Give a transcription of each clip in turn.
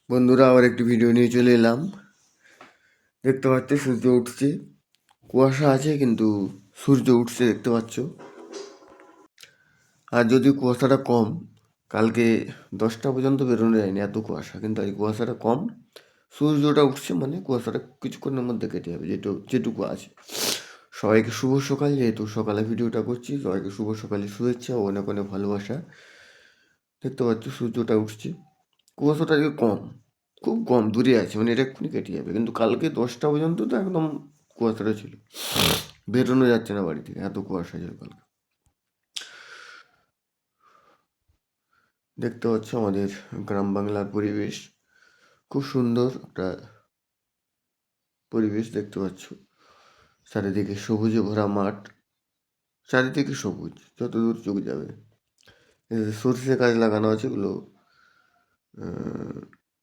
বন্ধুরা, আবার একটি ভিডিও নিয়ে চলে এলাম। দেখতে পাচ্ছ সূর্য উঠছে, কুয়াশা আছে কিন্তু সূর্য উঠছে দেখতে পাচ্ছ। আর যদি কুয়াশাটা কম, কালকে 10টা পর্যন্ত বেরোনো যায়নি, এত কুয়াশা, কিন্তু এই কুয়াশাটা কম, সূর্যটা উঠছে মানে কুয়াশাটা কিছুক্ষণের মধ্যে কেটে যাবে যেটুকু আছে। সবাইকে শুভ সকাল, যেহেতু সকালে ভিডিওটা করছি, সবাইকে শুভ সকালে শুভেচ্ছা ও অনেক অনেক ভালোবাসা। দেখতে পাচ্ছ সূর্যটা উঠছে, কুয়াশাটা আজকে কম, খুব কম দূরে আছে, মানে এটা এক্ষুনি কেটে যাবে, কিন্তু কালকে 10টা পর্যন্ত তো একদম কুয়াশাটা ছিল, বেরোনো যাচ্ছে না বাড়ি থেকে, এত কুয়াশা ছিল কালকে। দেখতে পাচ্ছ আমাদের গ্রাম বাংলার পরিবেশ, খুব সুন্দর একটা পরিবেশ দেখতে পাচ্ছ। চারিদিকে সবুজে ভরা মাঠ, চারিদিকে সবুজ যতদূর চোখ যাবে। সর্ষে গাছ লাগানো আছে, এগুলো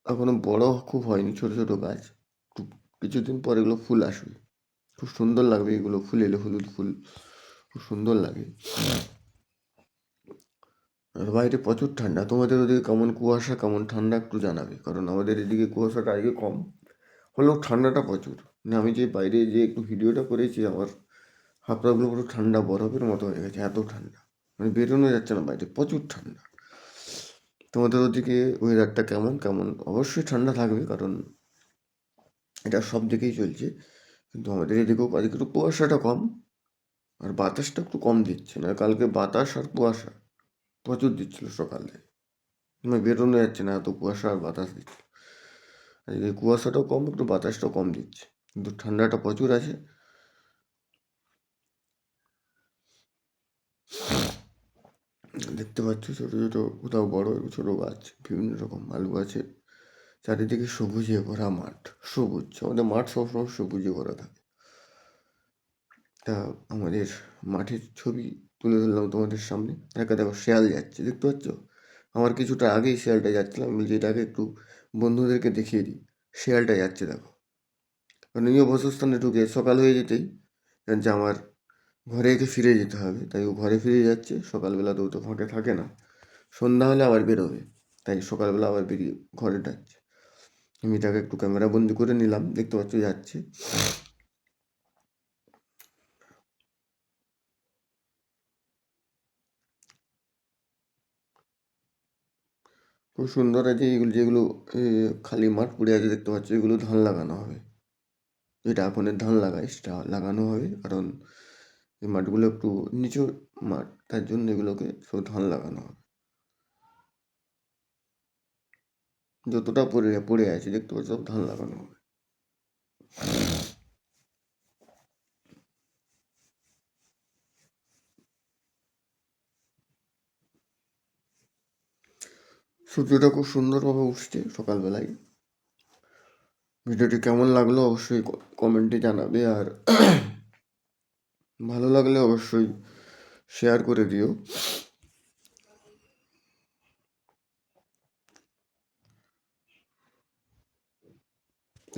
এখনো বড় খুব হয়নি, ছোট ছোট গাছ, কিছুদিন পর এগুলো ফুল আসবে, খুব সুন্দর লাগবে, এগুলো ফুল এলে হলুদ ফুল, খুব সুন্দর লাগে। আর বাইরে প্রচুর ঠান্ডা। তোমাদের ওদিকে কেমন কুয়াশা, কেমন ঠান্ডা একটু জানাবে, কারণ আমাদের এদিকে কুয়াশাটা আগে কম হলেও ঠান্ডাটা প্রচুর। মানে আমি যে বাইরে যে একটু ভিডিওটা করেছি, আমার হাত পাগুলো পুরো ঠান্ডা বরফের মতো হয়ে গেছে, এত ঠান্ডা, মানে বেরোনো যাচ্ছে না বাইরে, প্রচুর ঠান্ডা। তোমাদের ওদিকে ওয়েদারটা কেমন কেমন? অবশ্যই ঠান্ডা থাকবে, কারণ এটা সব দিকেই চলছে, কিন্তু আমাদের এদিকেও আজকে একটু কুয়াশাটা কম, আর বাতাসটা একটু কম দিচ্ছে না। কালকে বাতাস আর কুয়াশা প্রচুর দিচ্ছিল সকাল থেকে, মানে বেরোনো যাচ্ছে না, এত কুয়াশা আর বাতাস দিচ্ছে। আজকে কুয়াশাটাও কম, একটু বাতাসটাও কম দিচ্ছে, কিন্তু ঠান্ডাটা প্রচুর আছে। দেখতে পাচ্ছ ছোটো ছোটো, কোথাও বড় ছোটো গাছ, বিভিন্ন রকম আলু গাছে, চারিদিকে সবুজে ভরা মাঠ, সবুজ, আমাদের মাঠ সবসময় সবুজে ভরা থাকে। তা আমাদের মাঠের ছবি তুলে ধরলাম তোমাদের সামনে। একা দেখো শেয়াল যাচ্ছে, দেখতে পাচ্ছ? আমার কিছুটা আগেই শেয়ালটা যাচ্ছিলাম, আমি যেটাকে একটু বন্ধুদেরকে দেখিয়ে দিই। শেয়ালটা যাচ্ছে দেখো, কারণ নিয়ে বাসস্থানে ঢুকে সকাল হয়ে যেতেই যে আমার ঘরে এসে ফিরে যেতে হবে, তাই ও ঘরে ফিরে যাচ্ছে। সকালবেলা তো ও তো ফাঁকে থাকে না, সন্ধ্যা হলে আবার বেরোবে, তাই সকালবেলা আবার বেরিয়ে ঘরে ডাকছে। আমি তাকে একটু ক্যামেরা বন্দি করে নিলাম, দেখতে পাচ্ছ যাচ্ছে। খুব সুন্দর আছে এগুলো, যেগুলো খালি মাঠ পড়ে আছে দেখতে পাচ্ছ, এগুলো ধান লাগানো হবে। যেটা এখন ধান লাগায় সেটা লাগানো হবে, কারণ এই মাঠগুলো একটু নিচু মাঠ, তার জন্য এগুলোকে সব ধান লাগানো হবে। যতটা পড়ে পড়ে আছে দেখতে পাচ্ছ, সব ধান লাগানো হবে। সূর্যটা খুব সুন্দরভাবে উঠছে সকালবেলায়। ভিডিওটি কেমন লাগলো অবশ্যই কমেন্টে জানাবে, আর ভালো লাগলে অবশ্যই শেয়ার করে দিও।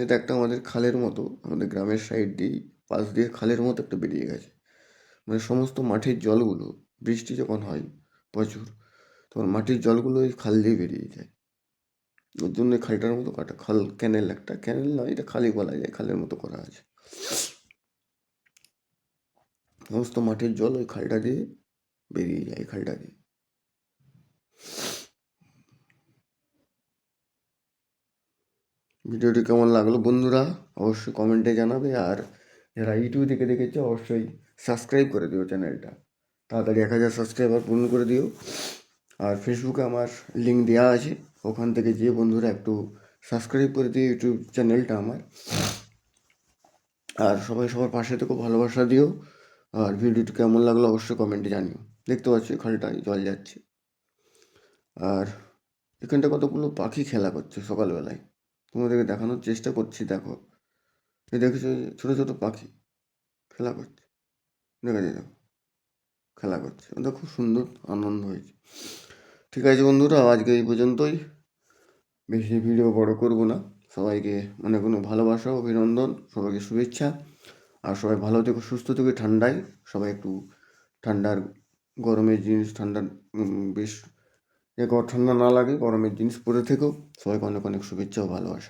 এটা একটা আমাদের খালের মতো, আমাদের গ্রামের সাইড দিয়ে, পাশ দিয়ে খালের মতো একটা বেরিয়ে গেছে, মানে সমস্ত মাঠের জলগুলো বৃষ্টি যখন হয় প্রচুর, তখন মাটির জলগুলো ওই খাল দিয়ে বেরিয়ে যায়। ওর জন্য খালটার মতো কাটা, খাল ক্যানেল, একটা ক্যানেল নয়, এটা খালি বলা যায়, খালের মতো করা আছে। সমস্ত মাঠের জল ওই খালটা দিয়ে বেরিয়ে যায়, খালটা দিয়ে। ভিডিওটি কেমন লাগলো বন্ধুরা অবশ্যই কমেন্টে জানাবে, আর যারা ইউটিউব থেকে দেখেছে অবশ্যই সাবস্ক্রাইব করে দিও চ্যানেলটা, তাড়াতাড়ি 1000 সাবস্ক্রাইবার পূর্ণ করে দিও। আর ফেসবুকে আমার লিঙ্ক দেওয়া আছে, ওখান থেকে যে বন্ধুরা একটু সাবস্ক্রাইব করে দিও ইউটিউব চ্যানেলটা আমার। আর সবাই সবার পাশে থেকে ভালোবাসা দিও, আর ভিডিওটি কেমন লাগলো অবশ্যই কমেন্টে জানিও। দেখতে পাচ্ছি খালটায় জল যাচ্ছে, আর এখানটা কতগুলো পাখি খেলা করছে সকালবেলায়, তোমাদেরকে দেখানোর চেষ্টা করছি। দেখো, এই দেখেছো ছোটো ছোটো পাখি খেলা করছে, দেখেছি দেখো, খেলা করছে, ওটা খুব সুন্দর, আনন্দ হয়েছে। ঠিক আছে বন্ধুরা, আজকে এই পর্যন্তই, বেশি ভিডিও বড় করব না। সবাইকে অনেক অনেক ভালোবাসা, অভিনন্দন, সবাইকে শুভেচ্ছা। আর সবাই ভালো থেকো, সুস্থ থেকো। ঠান্ডায় সবাই একটু ঠান্ডার, গরমের জিনিস, ঠান্ডার বেশ যে ঠান্ডা না লাগে, গরমের জিনিস পরে থেকেও। সবাইকে অনেক অনেক শুভেচ্ছা ও ভালোবাসা।